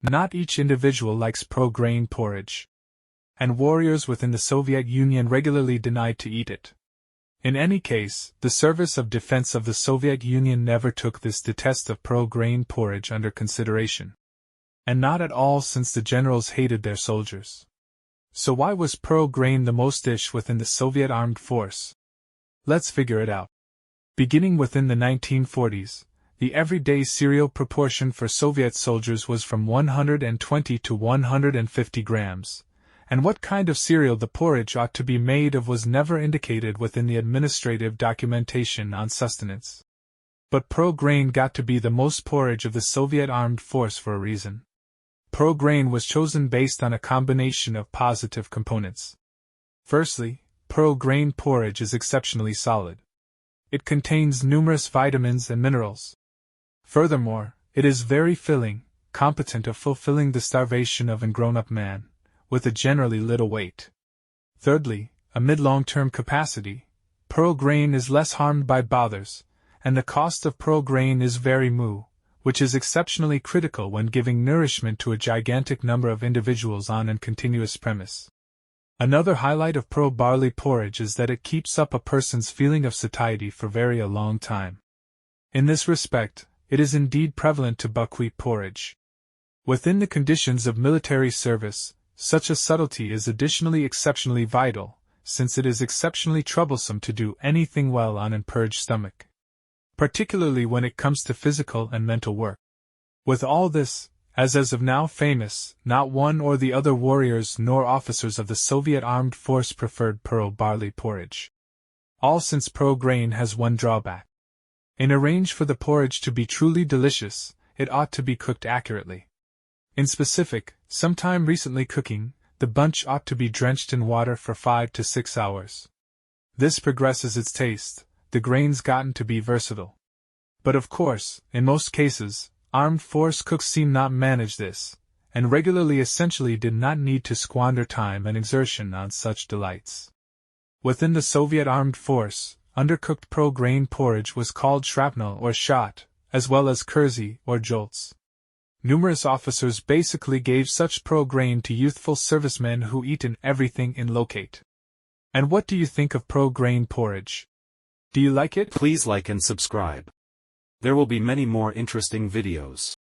Not each individual likes pro-grain porridge, and warriors within the Soviet Union regularly denied to eat it. In any case, the Service of Defense of the Soviet Union never took this detest of pro-grain porridge under consideration. And not at all, since the generals hated their soldiers. So why was pro-grain the most dish within the Soviet armed force? Let's figure it out. Beginning within the 1940s, the everyday cereal proportion for Soviet soldiers was from 120 to 150 grams, and what kind of cereal the porridge ought to be made of was never indicated within the administrative documentation on sustenance. But pro-grain got to be the most porridge of the Soviet armed force for a reason. Pro-grain was chosen based on a combination of positive components. Firstly, pro-grain porridge is exceptionally solid. It contains numerous vitamins and minerals. Furthermore, it is very filling, competent of fulfilling the starvation of a grown-up man, with a generally little weight. Thirdly, a mid-long-term capacity, pro-grain is less harmed by bothers, and the cost of pro-grain is very low, which is exceptionally critical when giving nourishment to a gigantic number of individuals on a continuous premise. Another highlight of pro-barley porridge is that it keeps up a person's feeling of satiety for very a long time. In this respect, it is indeed prevalent to buckwheat porridge. Within the conditions of military service, such a subtlety is additionally exceptionally vital, since it is exceptionally troublesome to do anything well on a purged stomach, particularly when it comes to physical and mental work. With all this, as of now famous, not one or the other warriors nor officers of the Soviet armed force preferred pro-barley porridge. All since pro-grain has one drawback. In arrange for the porridge to be truly delicious, it ought to be cooked accurately. In specific, sometime recently cooking, the bunch ought to be drenched in water for 5 to 6 hours. This progresses its taste, the grains gotten to be versatile. But of course, in most cases, armed force cooks seem not manage this, and regularly essentially did not need to squander time and exertion on such delights. Within the Soviet armed force, undercooked pro-grain porridge was called shrapnel or shot, as well as kurzy or jolts. Numerous officers basically gave such pro-grain to youthful servicemen who eaten everything in locate. And what do you think of pro-grain porridge? Do you like it? Please like and subscribe. There will be many more interesting videos.